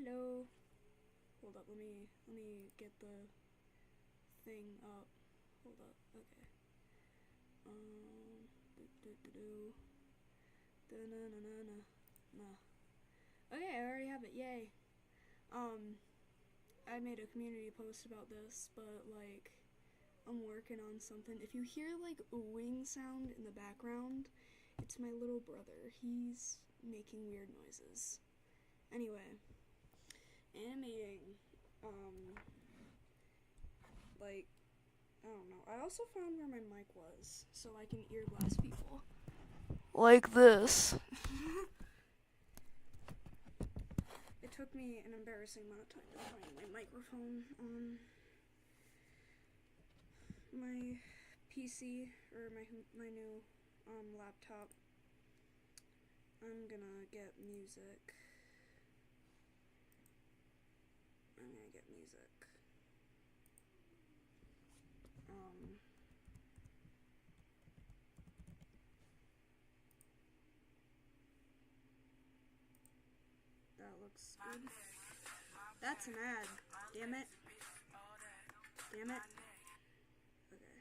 Hello. Hold up, let me get the thing up. Hold up. Okay. Do. Na na na na. Nah. Okay, I already have it. Yay. I made a community post about this, but like I'm working on something. If you hear like oohing sound in the background, it's my little brother. He's making weird noises. Anyway, animating. Like, I don't know. I also found where my mic was, so I can ear glass people. Like this. It took me an embarrassing amount of time to find my microphone on my PC, or my new laptop. I'm gonna get music. That looks good. That's an ad. Damn it. Damn it. Okay.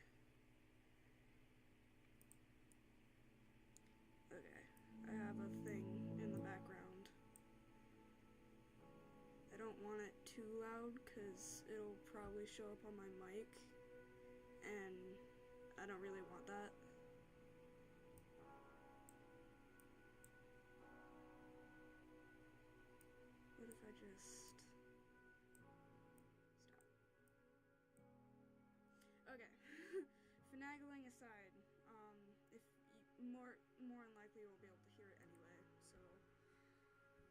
Okay. I have a thing in the background. I don't want it too loud because it'll probably show up on my mic, and I don't really want that. What if I just stop? Okay. Finagling aside, if you, more than likely you won't be able to hear it anyway, so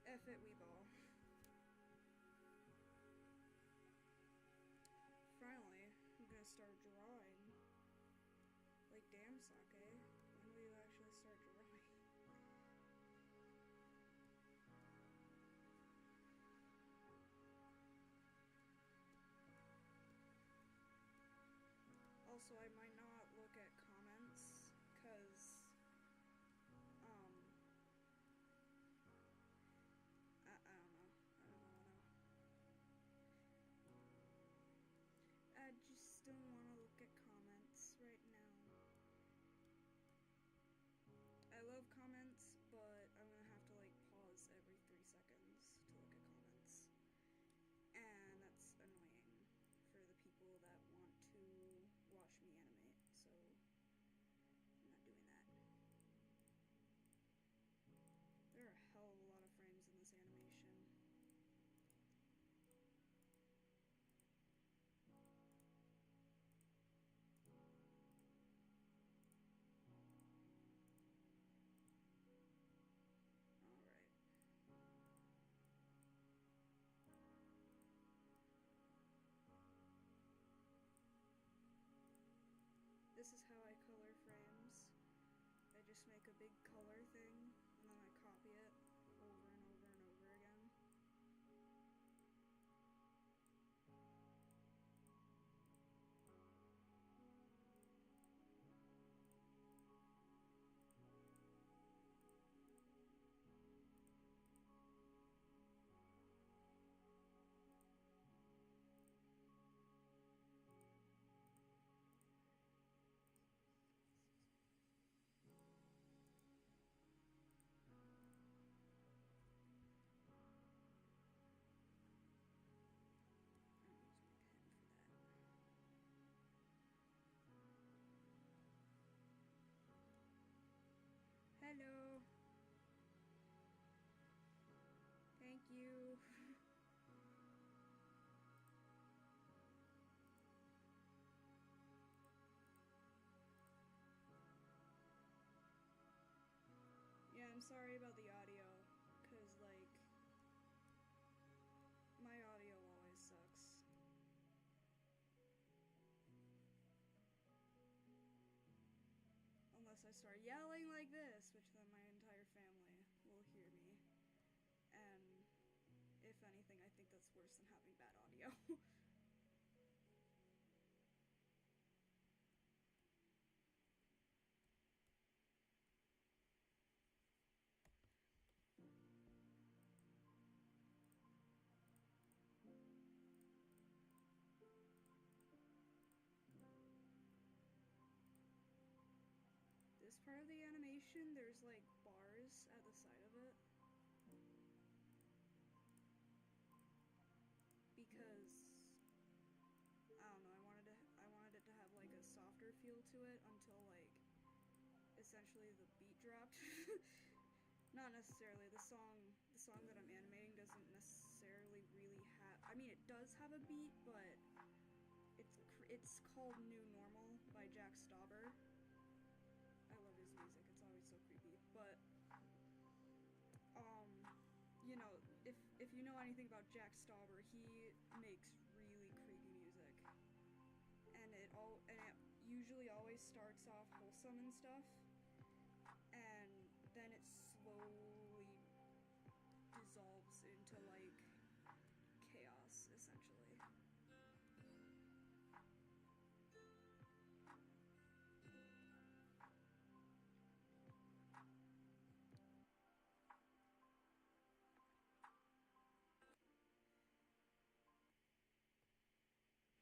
F it, we ball. Finally, I'm gonna start drawing. Like, damn, Sake, when will you actually start drawing? Also, I might not look at comments, cause, I don't know. I just don't want to look at comments right now. I love comments, but I'm gonna have to like pause every 3 seconds to look at comments. And that's annoying for the people that want to watch me animate, so I'm not doing that. There are a hell of a lot of frames in this animation. Alright. This is how I color frames. I just make a big color thing, and then I copy it over and over and over again. Hello. Thank you. Yeah, I'm sorry about the audio, cause like, my audio always sucks. Unless I start yelling like this, which then my entire family will hear me. And if anything, I think that's worse than having bad audio. part of the animation, there's like bars at the side of it. Because I don't know, I wanted it to have like a softer feel to it until like essentially the beat dropped. Not necessarily. The song that I'm animating doesn't necessarily really have. I mean, it does have a beat, but it's called New Normal by Jack Stauber. I love his music. It's always so creepy. But you know, if you know anything about Jack Stauber, he makes really creepy music, and it usually always starts off wholesome and stuff, and then it slowly dissolves into like chaos, essentially. Screw having audio. Who cares about that? I'm just gonna turn my mic all the way up. If it's even picking up my mic anymore. Damn. I'm just gonna start using the chat because my mic and OBS are trash. Well, almost both of them, I guess. Yeah, not all animations are pretty. Not all animations are like, oh my goodness, it's so cool. It's edited together so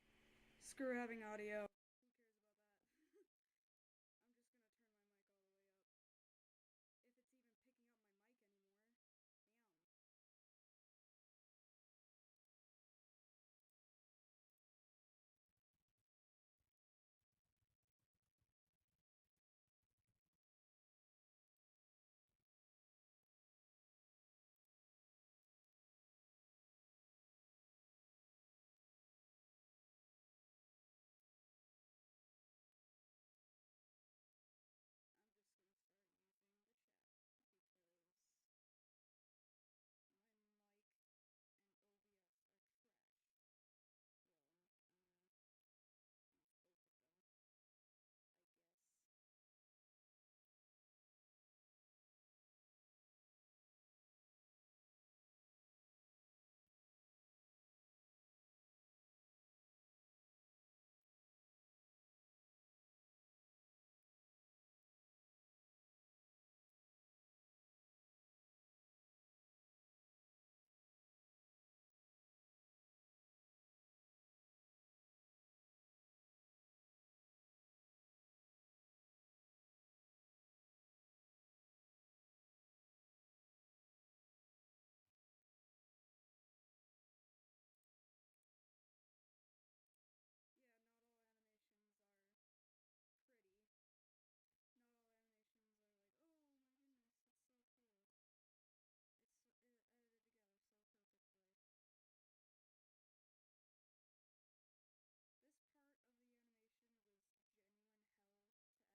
perfectly. This part of the animation was genuine hell to edit.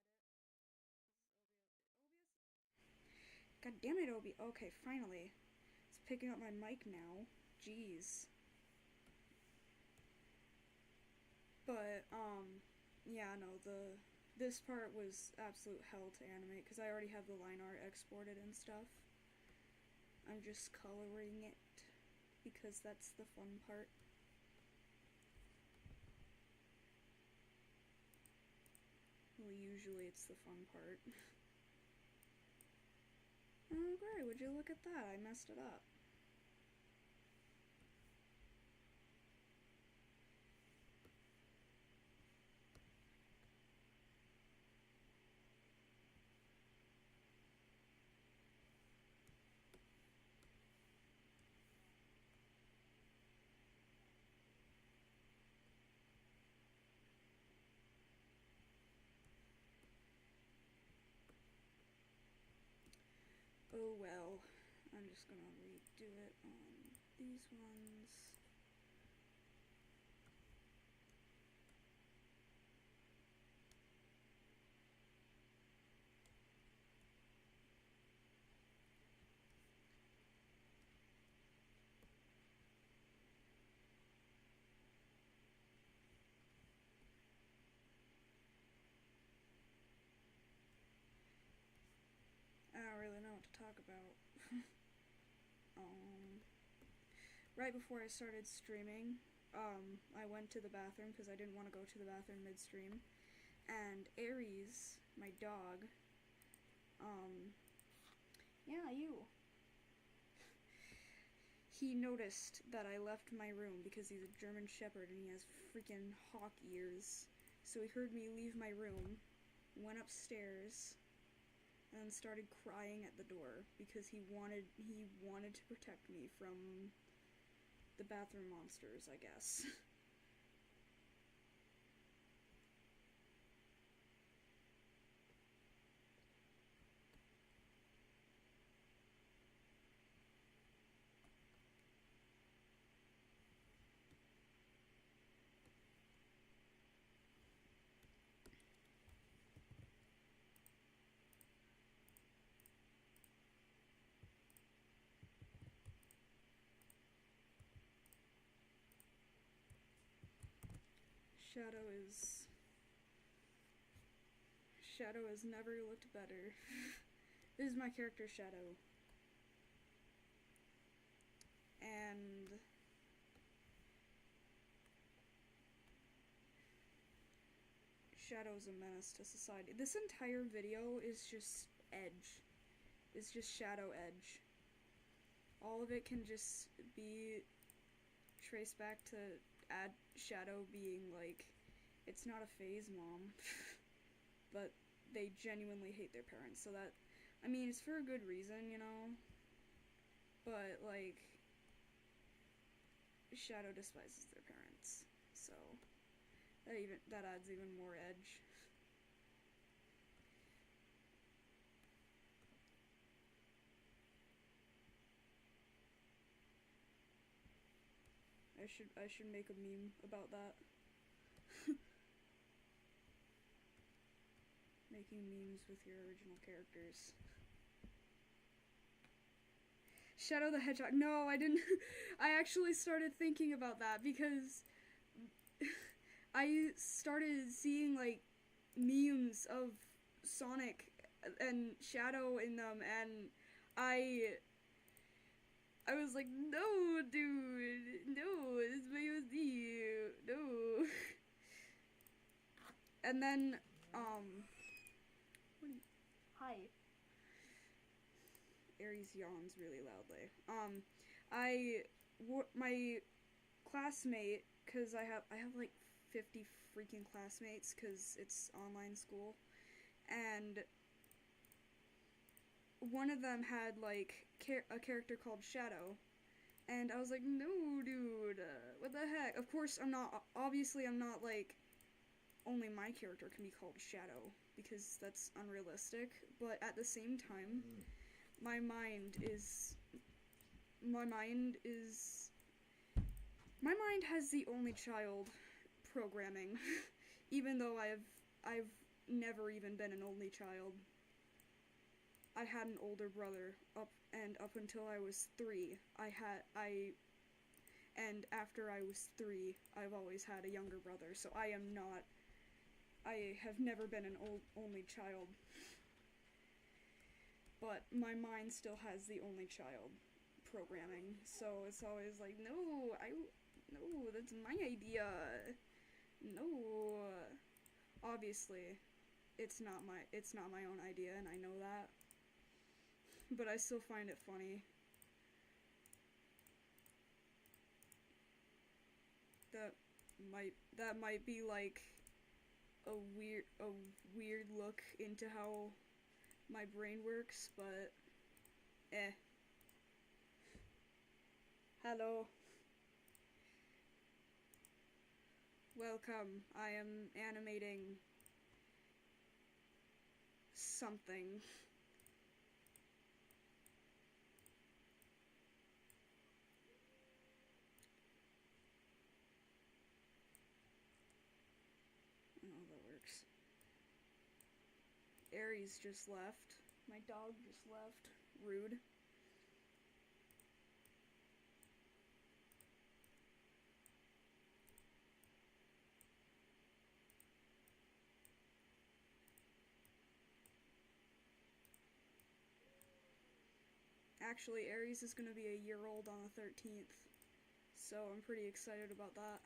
This is OBS. God damn it, OBS. Okay, finally. It's picking up my mic now. Jeez. But, yeah, no, this part was absolute hell to animate because I already have the line art exported and stuff. I'm just coloring it because that's the fun part. Well, usually it's the fun part. Oh, great, would you look at that? I messed it up. Oh well, I'm just gonna redo it on these ones. I don't really know what to talk about. Right before I started streaming, I went to the bathroom because I didn't want to go to the bathroom midstream. And Aries, my dog, yeah, you. He noticed that I left my room because he's a German Shepherd and he has freaking hawk ears. So he heard me leave my room, went upstairs, and then started crying at the door because he wanted to protect me from the bathroom monsters, I guess. Shadow has never looked better. This is my character, Shadow. And Shadow's a menace to society. This entire video is just Edge. It's just Shadow Edge. All of it can just be traced back to Shadow being like, it's not a phase, Mom. But they genuinely hate their parents, so that, I mean, it's for a good reason, you know? But, like, Shadow despises their parents, so that adds even more edge. I should make a meme about that. Making memes with your original characters. Shadow the Hedgehog. No, I didn't. I actually started thinking about that because I started seeing like memes of Sonic and Shadow in them, and I was like, no, dude, no, this video is you, no. And then, hi. Aries yawns really loudly. My classmate, cause I have like 50 freaking classmates, cause it's online school, and one of them had like a character called Shadow, and I was like, no, dude, what the heck? Of course, obviously I'm not like, only my character can be called Shadow, because that's unrealistic, but at the same time, my mind has the only child programming, even though I've never even been an only child. I had an older brother up until I was 3. And after I was 3, I've always had a younger brother, so I have never been an only child. But my mind still has the only child programming, so it's always like, no, that's my idea. No. Obviously, it's not my own idea, and I know that. But I still find it funny. That might be like a weird look into how my brain works, but Hello. Welcome. I am animating something. Oh, that works. Aries just left. My dog just left. Rude. Actually, Aries is going to be a year old on the 13th, so I'm pretty excited about that.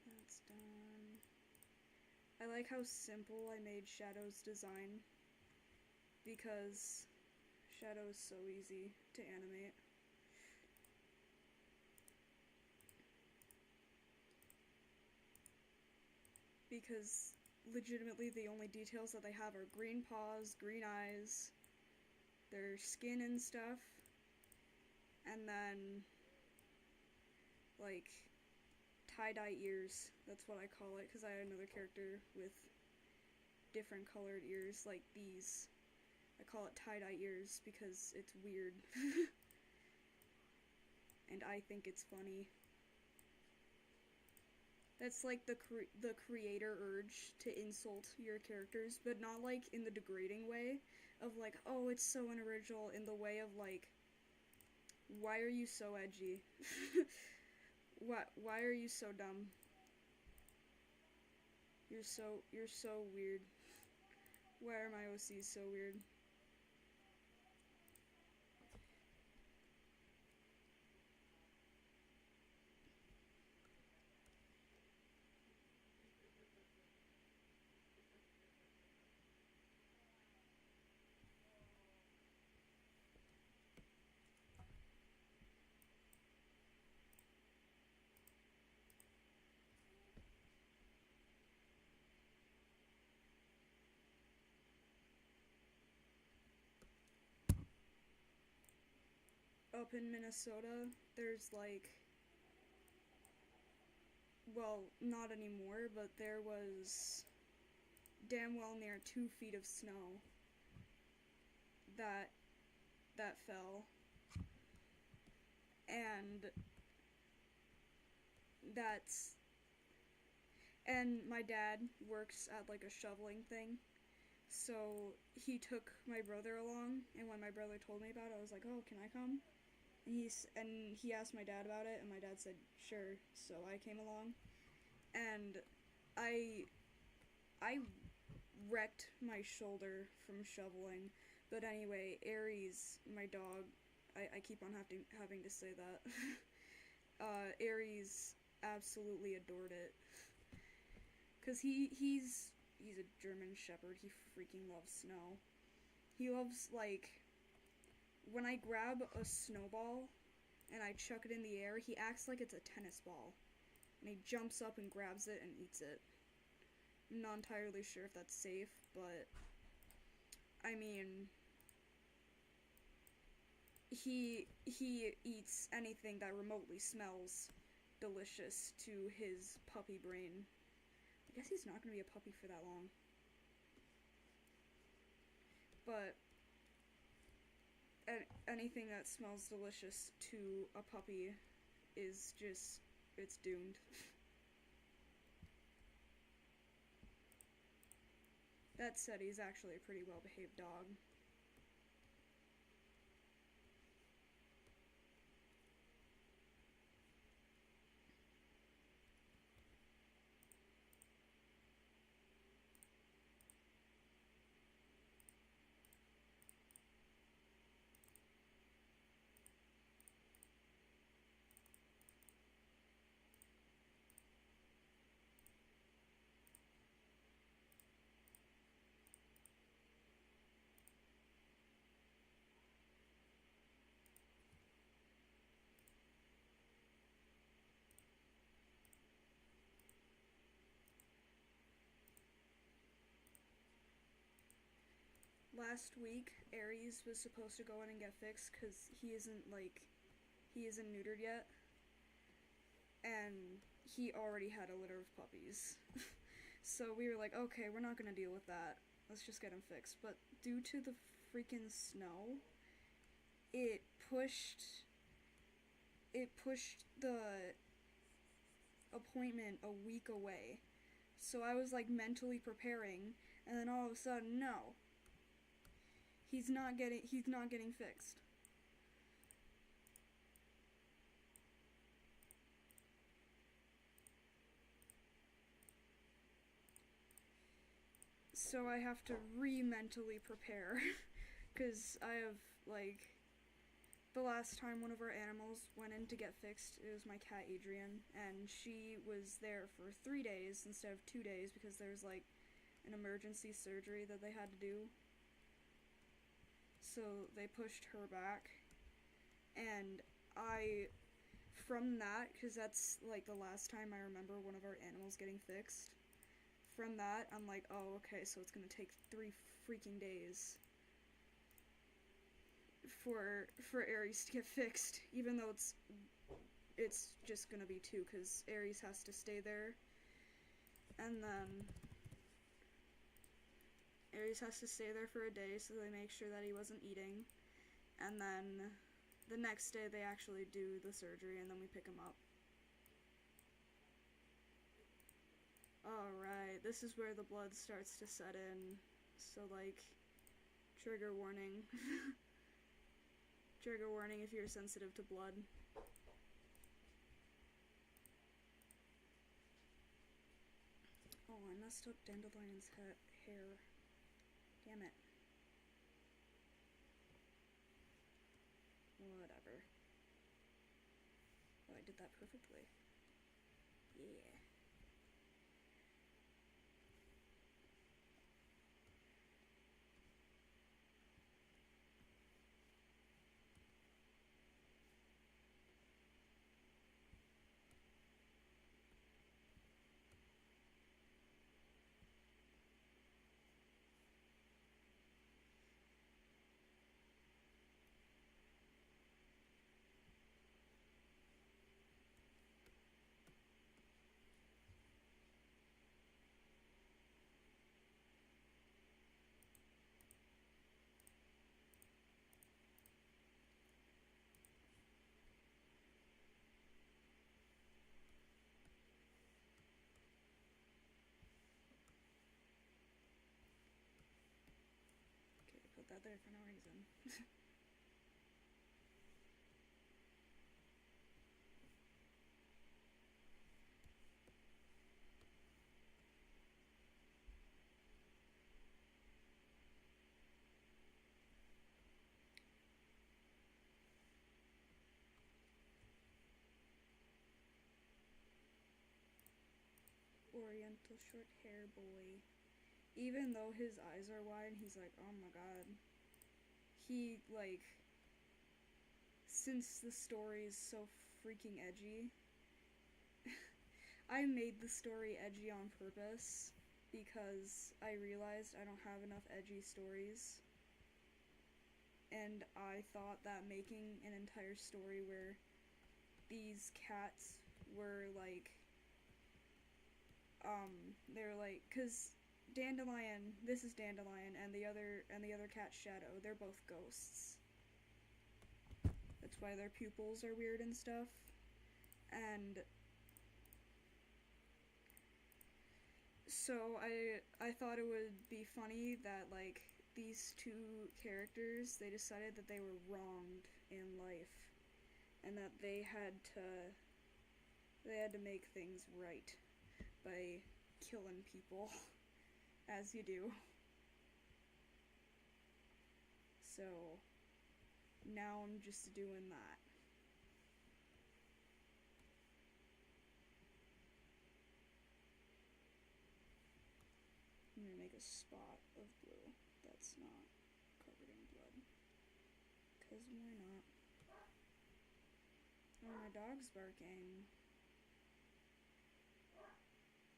That's done. I like how simple I made Shadow's design, because Shadow is so easy to animate. Because legitimately the only details that they have are green paws, green eyes, their skin and stuff, and then like tie-dye ears. That's what I call it, because I had another character with different colored ears like these. I call it tie-dye ears because it's weird. And I think it's funny. That's like the creator urge to insult your characters, but not like in the degrading way of like, oh, it's so unoriginal, in the way of like, why are you so edgy? Why are you so dumb? You're so weird. Why are my OCs so weird? Up in Minnesota, there's like, well, not anymore, but there was damn well near 2 feet of snow that fell, and that's and my dad works at like a shoveling thing, so he took my brother along, and when my brother told me about it, I was like, oh, can I come? And he asked my dad about it, and my dad said sure, so I came along, and I wrecked my shoulder from shoveling. But anyway, Aries, my dog, I keep on having to say that. Aries absolutely adored it, cause he's a German Shepherd. He freaking loves snow. He loves, like, when I grab a snowball and I chuck it in the air, he acts like it's a tennis ball, and he jumps up and grabs it and eats it. I'm not entirely sure if that's safe, but I mean, he eats anything that remotely smells delicious to his puppy brain. I guess he's not going to be a puppy for that long. But anything that smells delicious to a puppy is just, it's doomed. That said, he's actually a pretty well-behaved dog. Last week, Aries was supposed to go in and get fixed because he isn't neutered yet, and he already had a litter of puppies. So we were like, okay, we're not gonna deal with that. Let's just get him fixed. But due to the freaking snow, it pushed the appointment a week away. So I was like mentally preparing, and then all of a sudden, no. He's not getting fixed. So I have to mentally prepare because I have, like, the last time one of our animals went in to get fixed, it was my cat Adrian, and she was there for 3 days instead of 2 days because there's like an emergency surgery that they had to do. so they pushed her back, and from that, because that's like the last time I remember one of our animals getting fixed, from that I'm like, oh, okay, so it's gonna take 3 freaking days for Aries to get fixed, even though it's just gonna be 2, because Aries has to stay there, and then Aries has to stay there for a day so they make sure that he wasn't eating, and then the next day they actually do the surgery, and then we pick him up. Alright, this is where the blood starts to set in, so like, trigger warning. Trigger warning if you're sensitive to blood. Oh, I messed up Dandelion's hair. Damn it. Whatever. Oh, I did that perfectly. Yeah. Okay, put that there for no reason. Oriental short hair boy. Even though his eyes are wide, he's like, oh my god. He, like, since the story is so freaking edgy, I made the story edgy on purpose because I realized I don't have enough edgy stories. And I thought that making an entire story where these cats were like, they're like, cause Dandelion, this is Dandelion, and the other cat Shadow, they're both ghosts. That's why their pupils are weird and stuff. And so I thought it would be funny that like these 2 characters, they decided that they were wronged in life and that they had to make things right by killing people as you do. So now I'm just doing that. I'm gonna make a spot of blue that's not covered in blood. Cause why not? Oh, my dog's barking.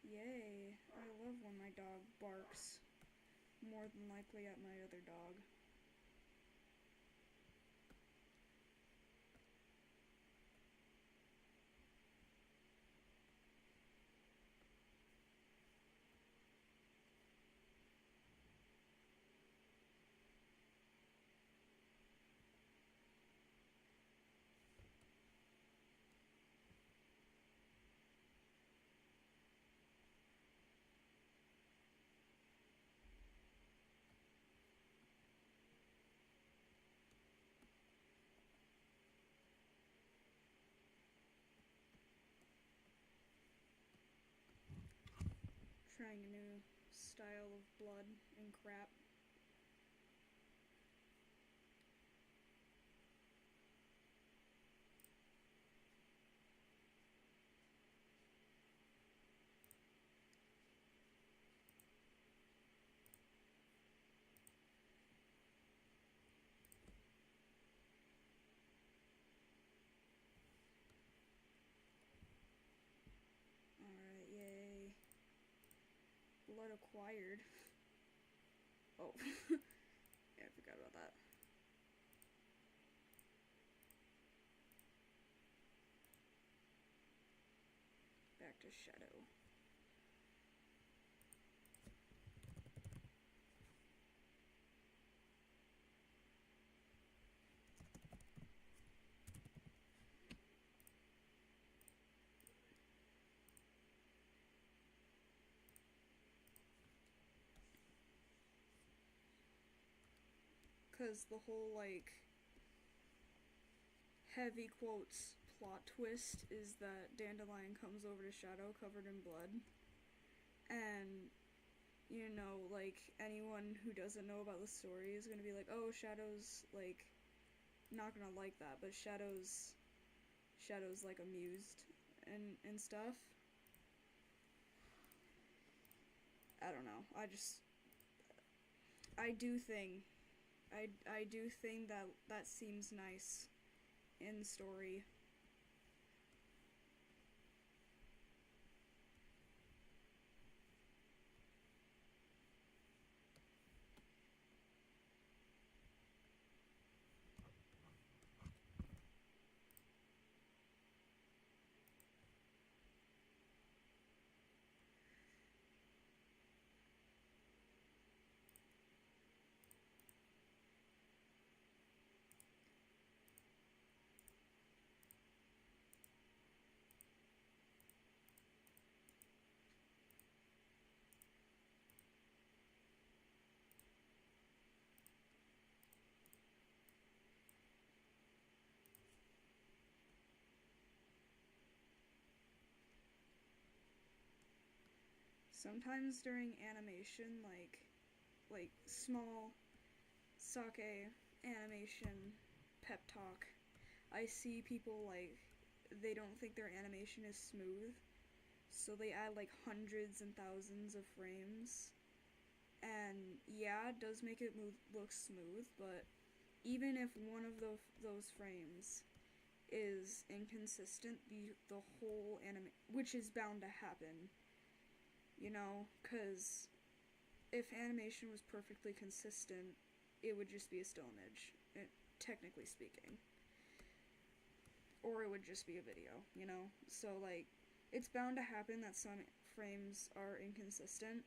Yay. I love when my dog barks. More than likely at my other dog. Trying a new style of blood and crap. required. Oh. Yeah, I forgot about that. Back to shadow. Because the whole, like, heavy quotes plot twist is that Dandelion comes over to Shadow covered in blood. And, you know, like, anyone who doesn't know about the story is gonna be like, oh, Shadow's, like, not gonna like that, but Shadow's, like, amused and stuff. I don't know. I do think that seems nice in the story. Sometimes during animation, like small sake animation pep talk, I see people, like, they don't think their animation is smooth, so they add like hundreds and thousands of frames. And yeah, it does make it look smooth, but even if one of those frames is inconsistent, the whole anime, which is bound to happen, you know, because if animation was perfectly consistent, it would just be a still image, technically speaking. Or it would just be a video, you know? So, like, it's bound to happen that some frames are inconsistent.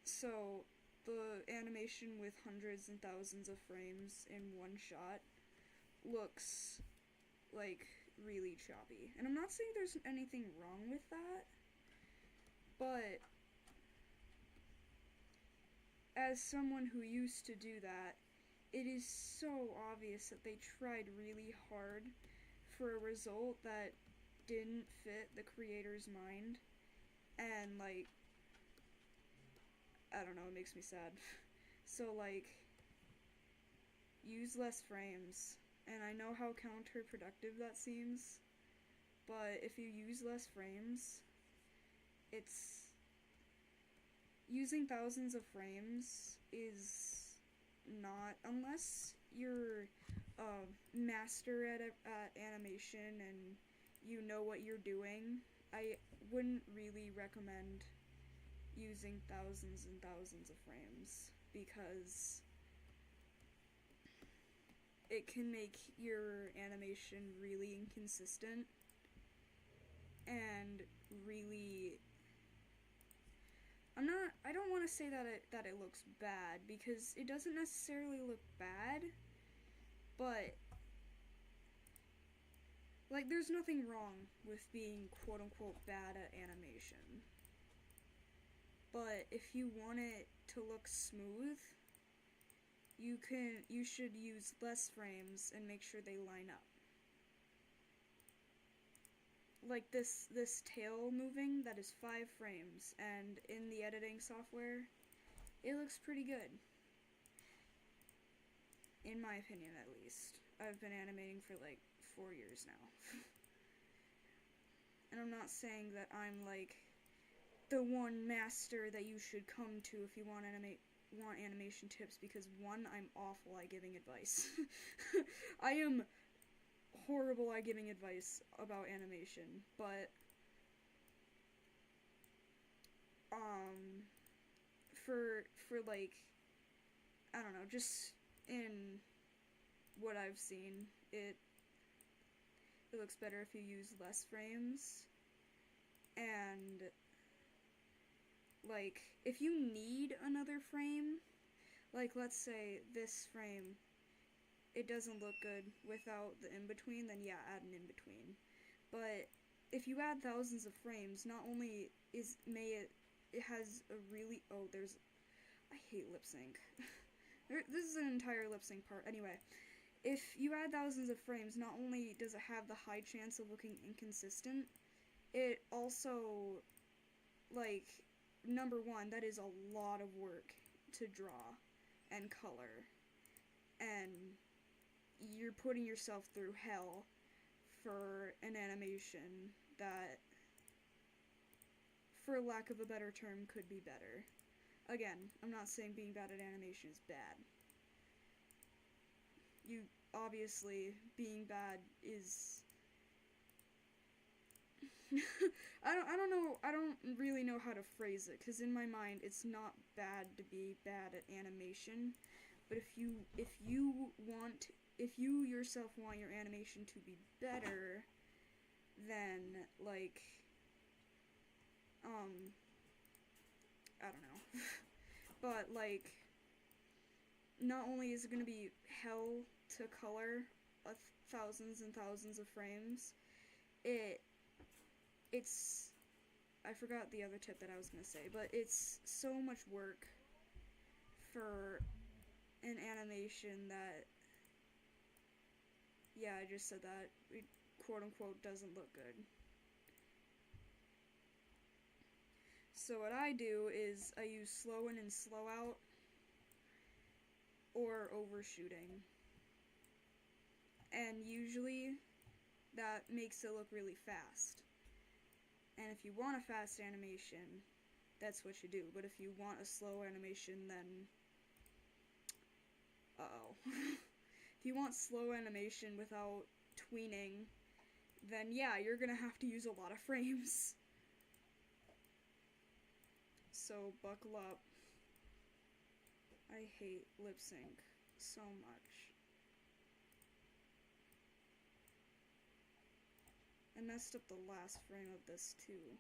So, the animation with hundreds and thousands of frames in one shot looks, like, really choppy. And I'm not saying there's anything wrong with that, but as someone who used to do that, it is so obvious that they tried really hard for a result that didn't fit the creator's mind. And, like, I don't know, it makes me sad. So, like, use less frames. And I know how counterproductive that seems, but if you use less frames, it's... using thousands of frames is not... unless you're a master at animation and you know what you're doing, I wouldn't really recommend using thousands and thousands of frames, because it can make your animation really inconsistent and really... I don't want to say that it looks bad, because it doesn't necessarily look bad, but, like, there's nothing wrong with being quote-unquote bad at animation. But if you want it to look smooth, you should use less frames and make sure they line up. Like this tail moving, that is 5 frames, and in the editing software, it looks pretty good. In my opinion, at least. I've been animating for like 4 years now. And I'm not saying that I'm like the one master that you should come to if you want animation tips, because one, I'm awful at giving advice. I am horrible at giving advice about animation, but um, for like, I don't know, just in what I've seen, it looks better if you use less frames. And like, if you need another frame, like let's say this frame, it doesn't look good without the in-between, then yeah, add an in-between. But if you add thousands of frames, not only it has a really, oh, there's, I hate lip sync. This is an entire lip sync part. Anyway, if you add thousands of frames, not only does it have the high chance of looking inconsistent, it also, like, number one, that is a lot of work to draw and color, and you're putting yourself through hell for an animation that, for lack of a better term, could be better. Again, I'm not saying being bad at animation is bad. You, obviously, being bad is... I don't really know how to phrase it, because in my mind, it's not bad to be bad at animation, but if you yourself want your animation to be better, then, like, I don't know. But, like, not only is it gonna be hell to color thousands and thousands of frames, it's, I forgot the other tip that I was gonna say, but it's so much work for an animation that, yeah, I just said that, it quote-unquote doesn't look good. So what I do is I use slow in and slow out, or overshooting. And usually that makes it look really fast. And if you want a fast animation, that's what you do. But if you want a slow animation, then... uh-oh. If you want slow animation without tweening, then yeah, you're gonna have to use a lot of frames. So buckle up. I hate lip sync so much. I messed up the last frame of this too.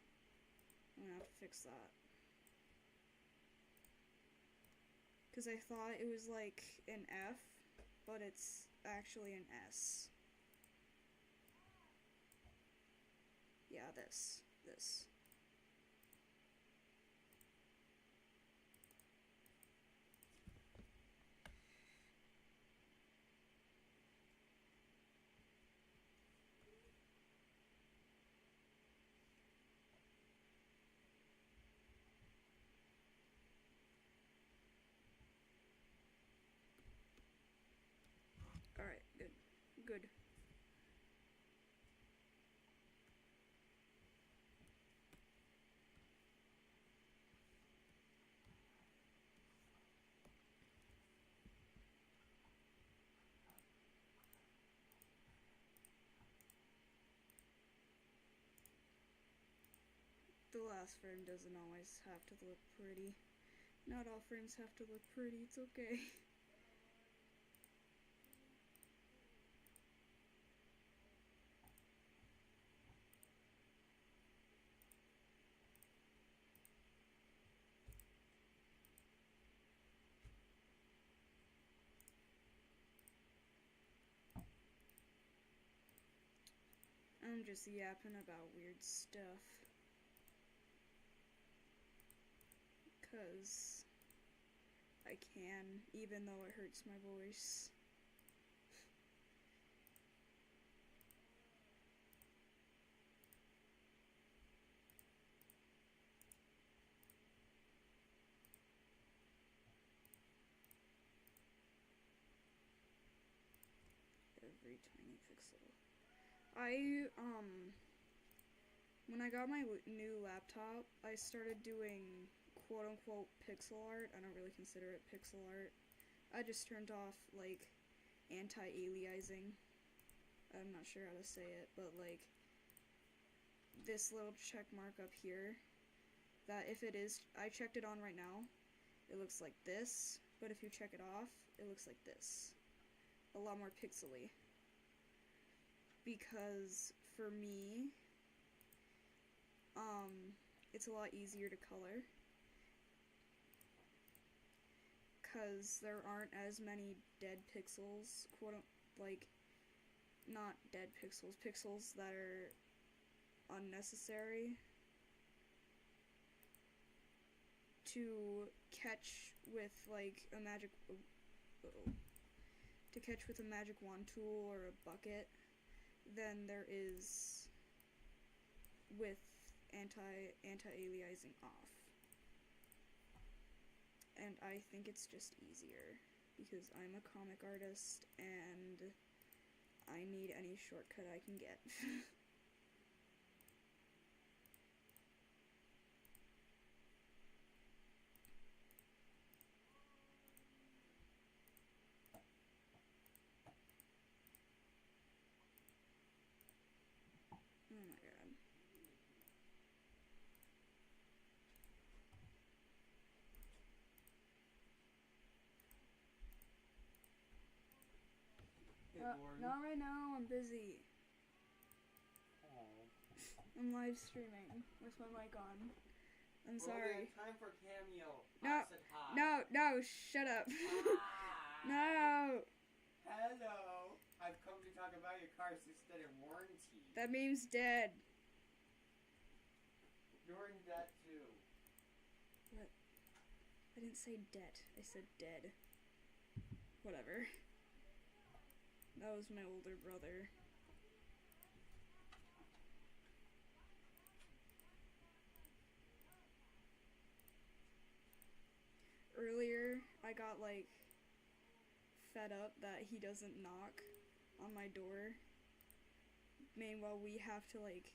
I'm gonna have to fix that. Because I thought it was like an F, but it's actually an S. Yeah, this. Alright, good. The last frame doesn't always have to look pretty. Not all frames have to look pretty, it's okay. I'm just yapping about weird stuff. 'Cause I can, even though it hurts my voice. Every tiny pixel. When I got my new laptop, I started doing quote-unquote pixel art. I don't really consider it pixel art. I just turned off, like, anti-aliasing. I'm not sure how to say it, but, like, this little check mark up here, that if it is, I checked it on right now, it looks like this, but if you check it off, it looks like this. A lot more pixely. Because for me, it's a lot easier to color. Because there aren't as many dead pixels, like, not dead pixels, pixels that are unnecessary to catch with like a magic wand tool or a bucket than there is with anti-aliasing off. And I think it's just easier because I'm a comic artist and I need any shortcut I can get. Oh my god. Not right now, I'm busy. I'm live streaming with my mic on. I'm sorry. Time for cameo. No, shut up. No. Hello. I've come to talk about your car's extended warranty. That means dead. You're in debt too. What? I didn't say debt. I said dead. Whatever. That was my older brother. Earlier, I got like fed up that he doesn't knock on my door. Meanwhile, we have to like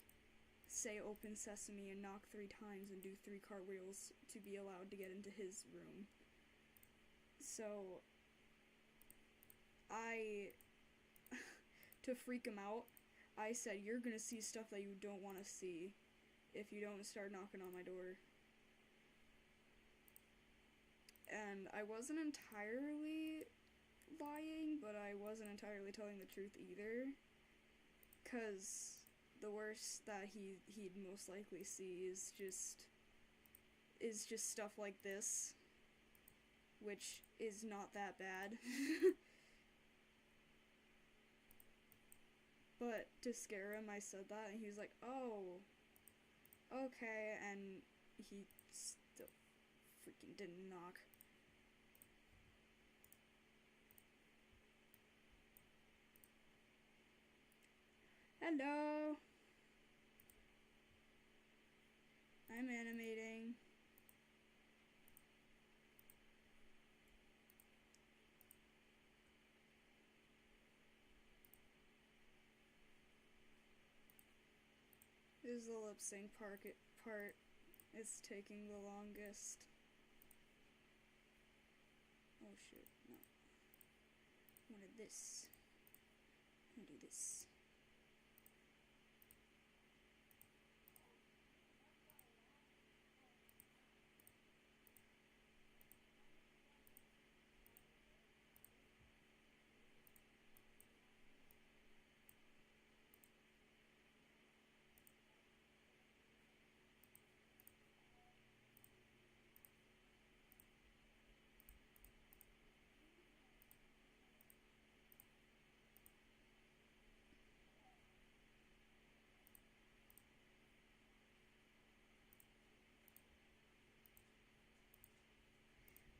say open sesame and knock 3 times and do 3 cartwheels to be allowed to get into his room. So to freak him out, I said, you're gonna see stuff that you don't want to see if you don't start knocking on my door. And I wasn't entirely lying, but I wasn't entirely telling the truth either. 'Cause the worst that he'd most likely see is just stuff like this, which is not that bad. But to scare him, I said that, and he was like, oh, okay, and he still freaking didn't knock. Hello! I'm animating. This is the lip sync part. It's taking the longest. Oh shit, no. I wanted this. I'm gonna do this.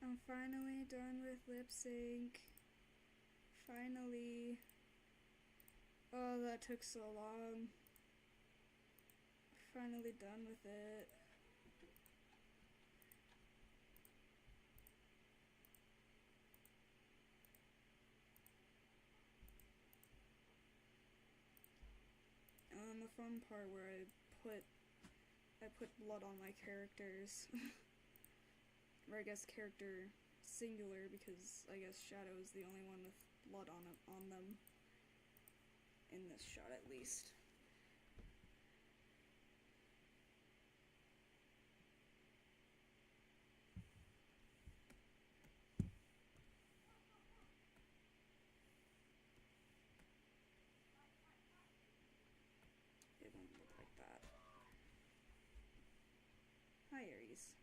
I'm finally done with lip sync. Finally. Oh, that took so long. Finally done with it. And the fun part where I put blood on my characters. Or I guess character singular, because I guess Shadow is the only one with blood on them. In this shot, at least. Hi, Aries.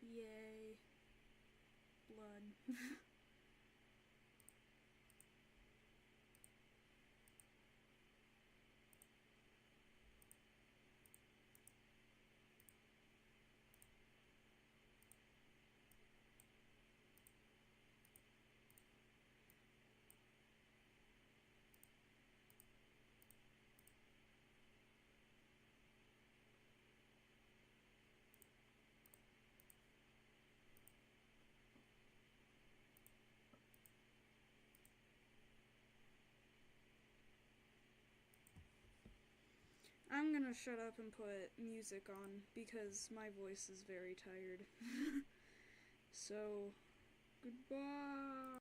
Yay. Blood. I'm gonna shut up and put music on because my voice is very tired. So, goodbye.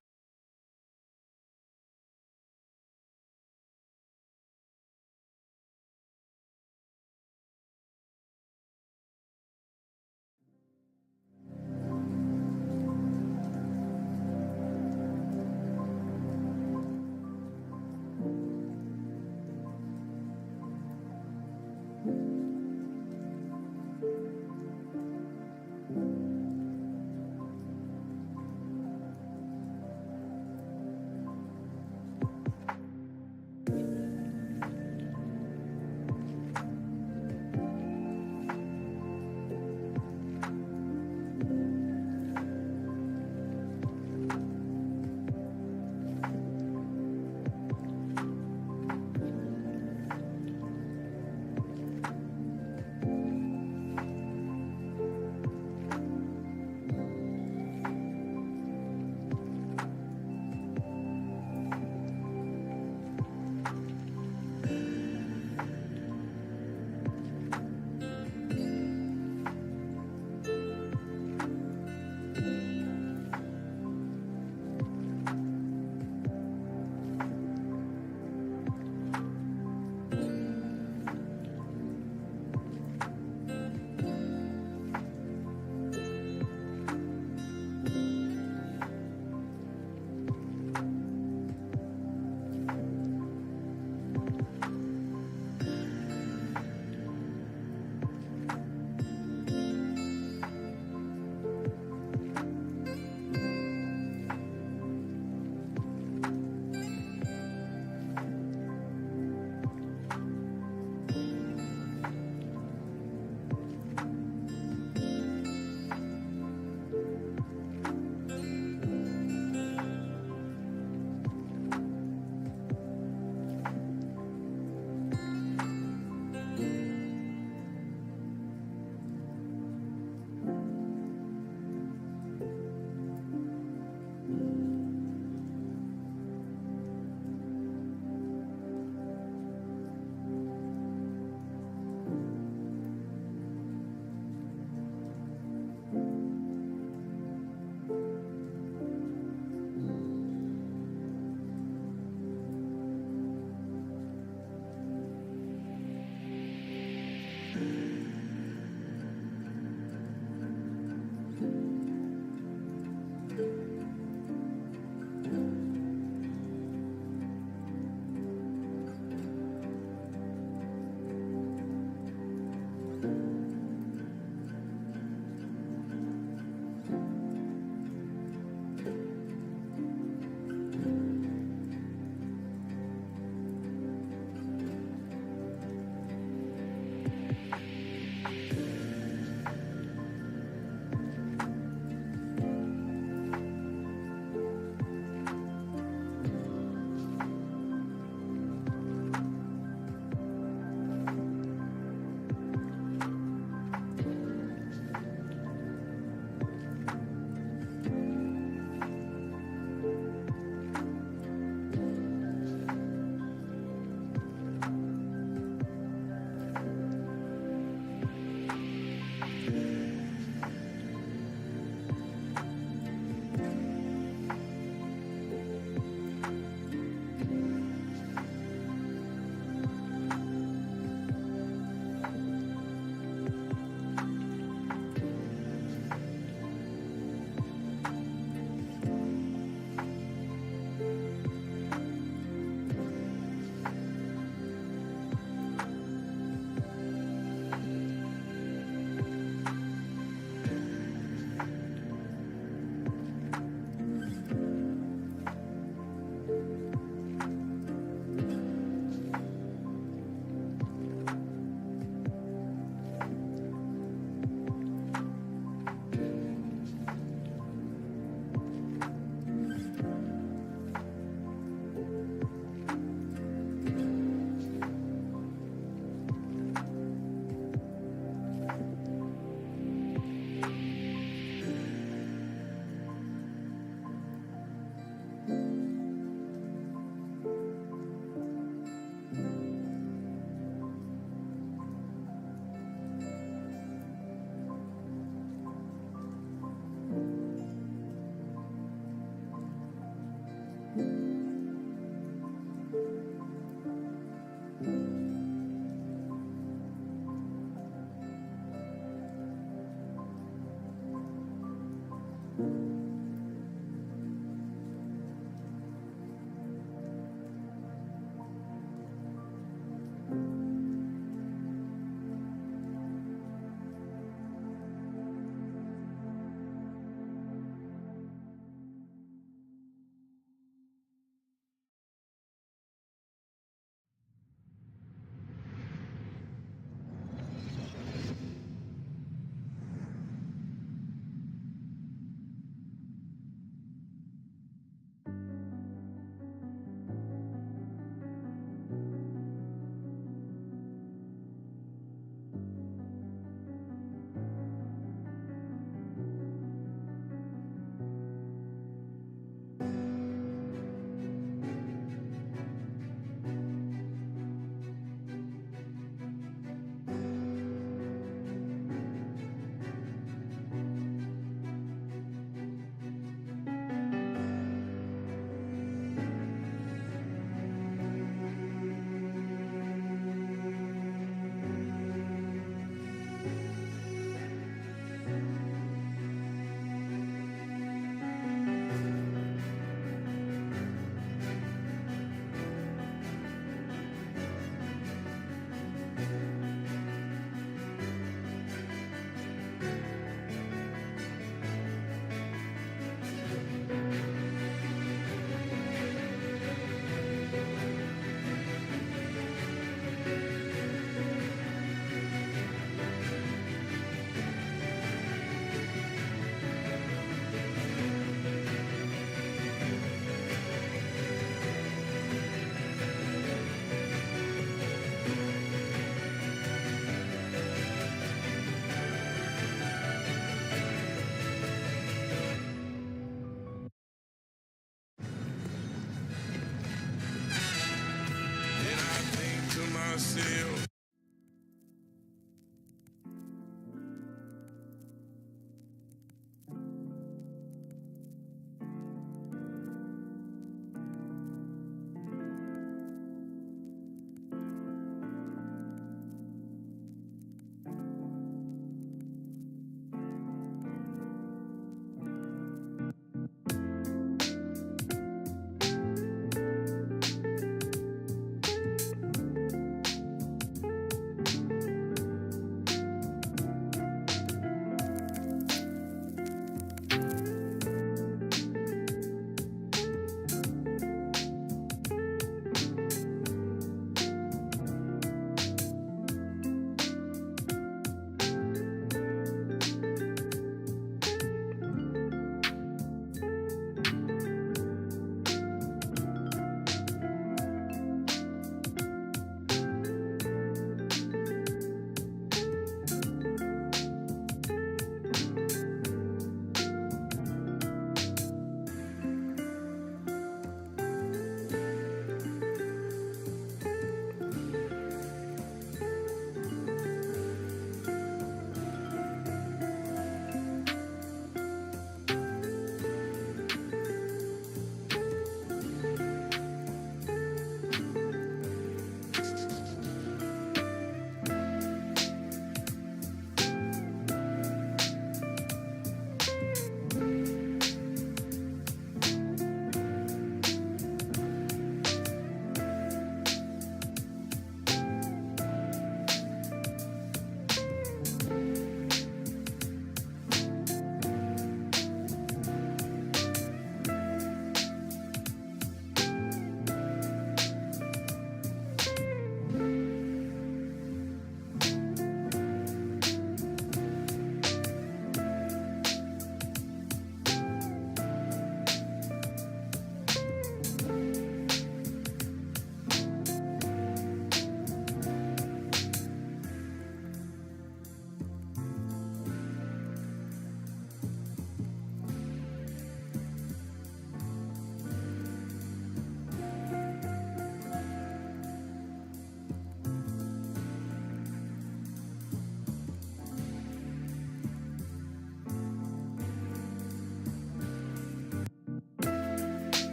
seal.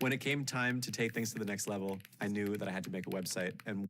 When it came time to take things to the next level, I knew that I had to make a website. And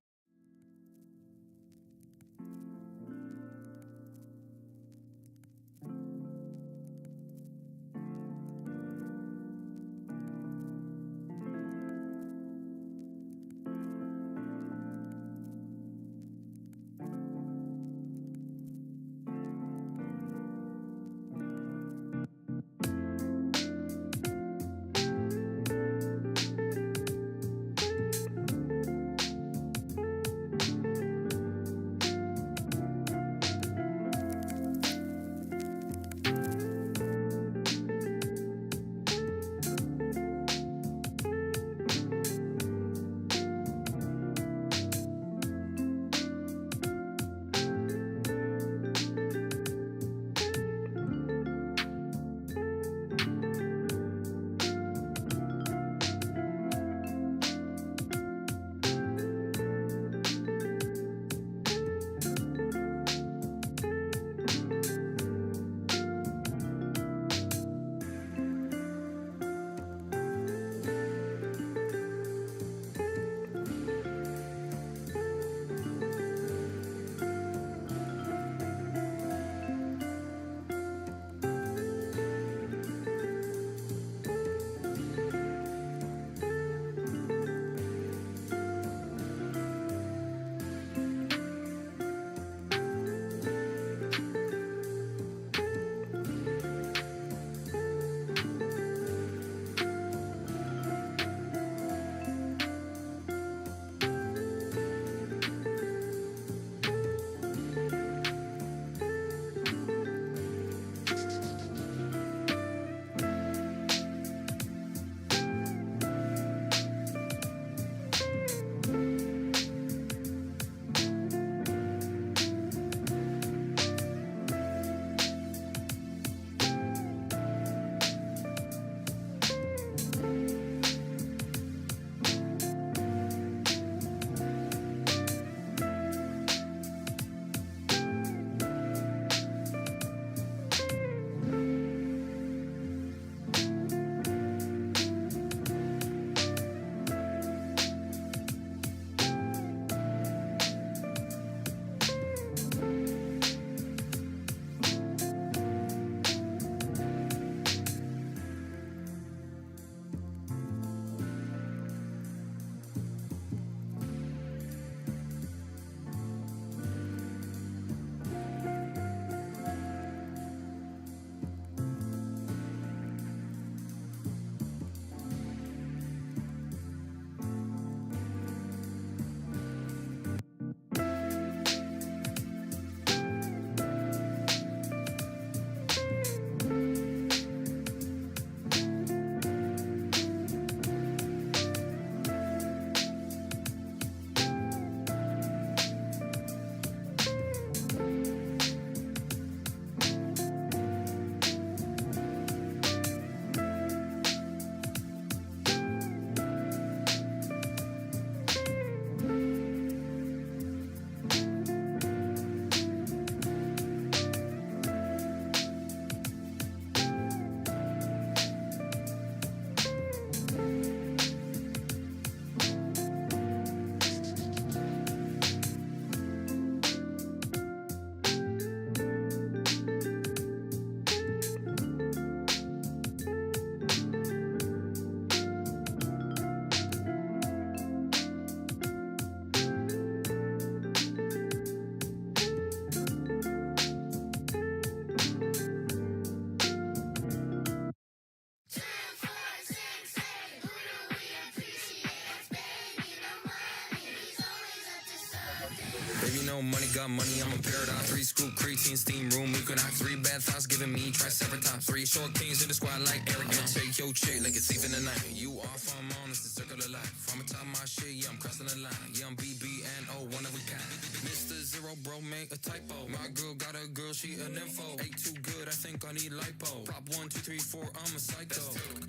Baby, no money, got money, I'm a paradigm. 3 scoop, creatine, steam room, equinox. 3 bathhouse, giving me triceratops. 3 short kings in the squad like Eric. I'ma take your chick like a thief in the night. You off, I'm on, it's the circle of life. I'm on top of my shit, yeah, I'm crossing the line. Yeah, I'm BBNO, one of a kind. Mr. Zero, bro, make a typo. My girl got a girl, she a nympho. Ain't too good, I think I need lipo. Prop 1, 2, 3, 4, I'm a psycho.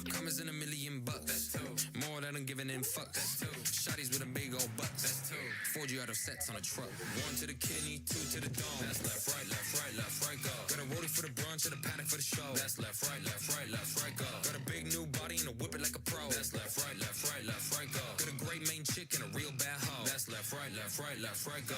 Commas in $1,000,000. That's 2. More than I'm giving in, fuck. That's 2. Shotties with a big old butt. That's 2. 4G out of sets on a truck. 1 to the kidney, 2 to the dome. That's left, right, left, right, left, right, go. Got a rollie for the brunch and a paddock for the show. That's left, right, left, right, left, right, go. Got a big new body and a whip it like a pro. That's left, right, right, left, right, left, right, go.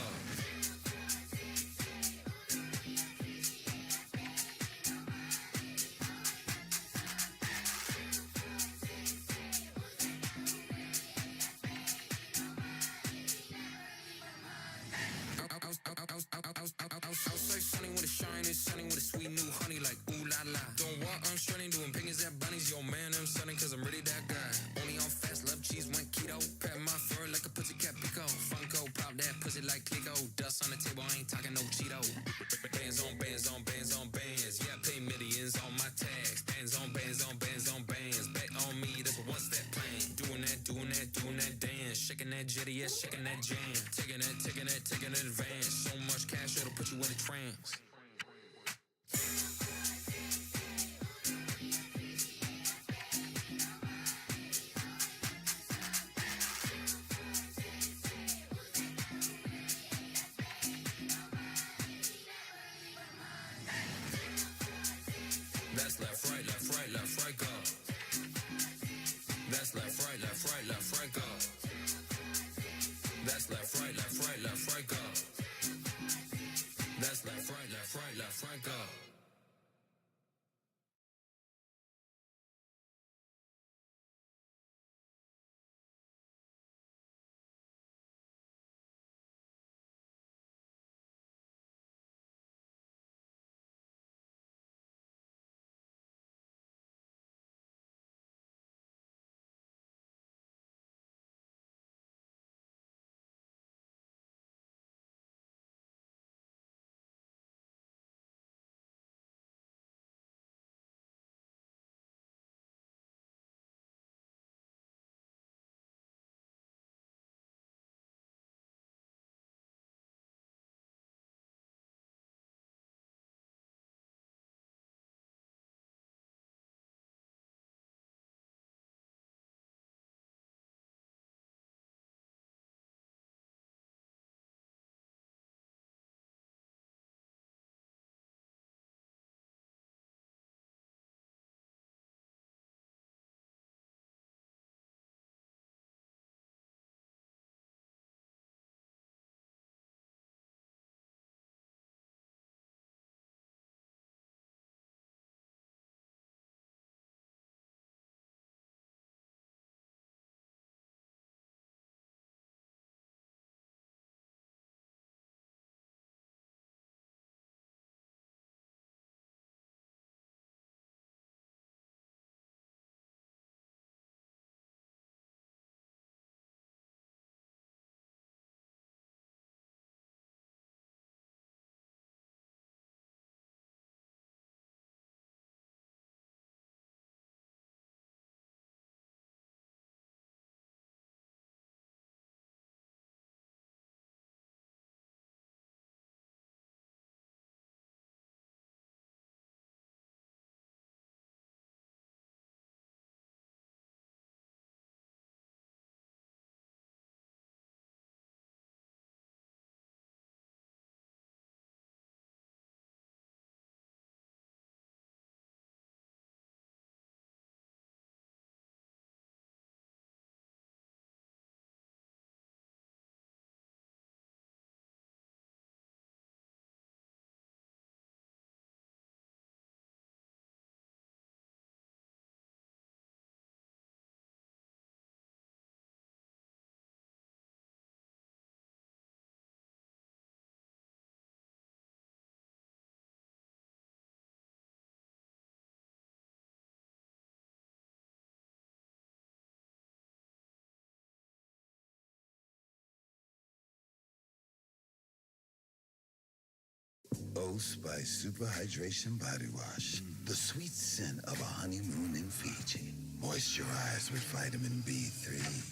Outside sunny with a shine, it's sunny with a sweet new honey like ooh la la. Doing what I'm shredding, doing pingers at bunnies. Yo man, I'm sunning cause I'm really that guy. Only on fast, love cheese, went keto. Pat my fur like a pussycat pico. Funko, pop that pussy like Clico. Dust on the table, I ain't talking no Cheeto. Bands on bands on bands on bands. Yeah, I pay millions on my tags. Bands on bands on bands on bands. Bet on me, that's a one step plan. Doing that, doing that, doing that dance. Shaking that jitty, yeah, shaking that jam. Taking that, taking that, taking that advance. So much cash, it'll put you in a trance. That's left, right, left, right, left, right, go. That's left, right, left, right, left, right, go. That's left, right, left, right, left, right, go. That's left, right, left, right, left, right, go. Old Spice Super Hydration Body Wash. The sweet scent of a honeymoon in Fiji. Moisturize with vitamin B3.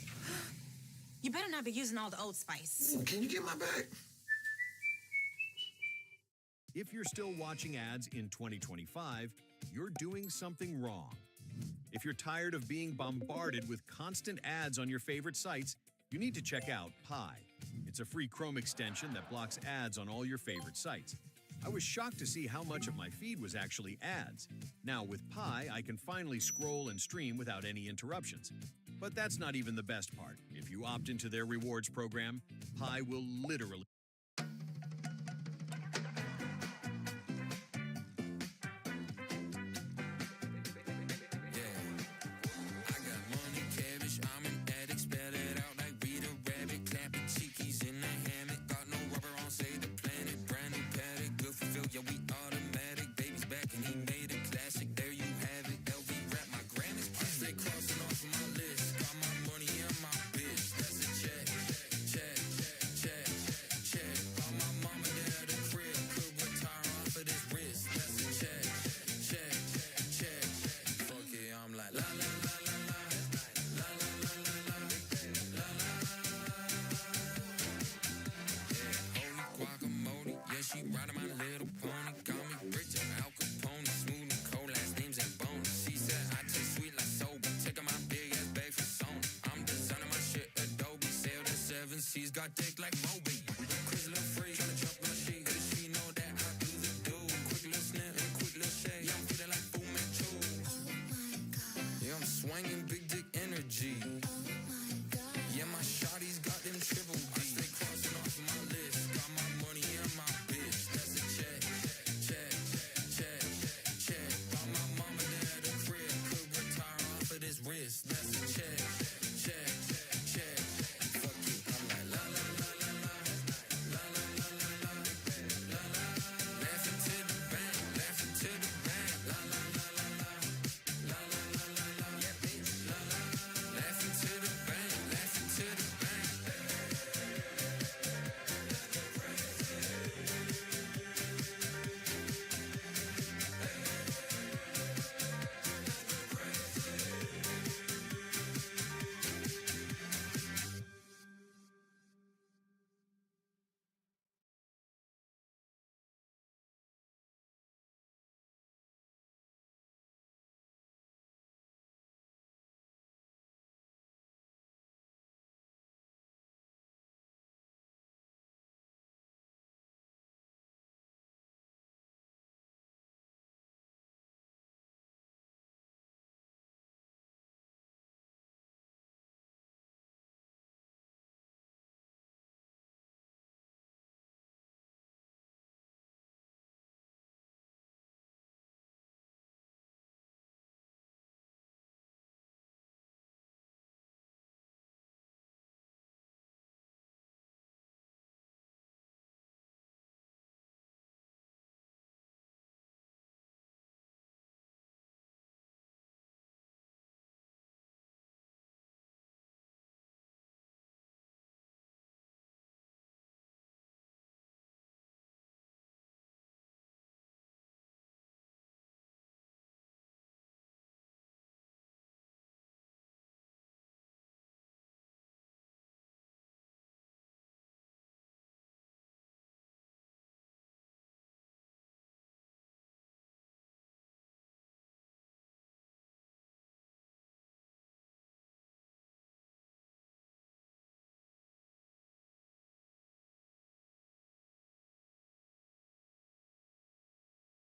You better not be using all the Old Spice. Can you get my bag? If you're still watching ads in 2025, you're doing something wrong. If you're tired of being bombarded with constant ads on your favorite sites, you need to check out Pi. It's a free Chrome extension that blocks ads on all your favorite sites. I was shocked to see how much of my feed was actually ads. Now, with Pi, I can finally scroll and stream without any interruptions. But that's not even the best part. If you opt into their rewards program, Pi will literally She's got dick like Moby. Chris Lil Free.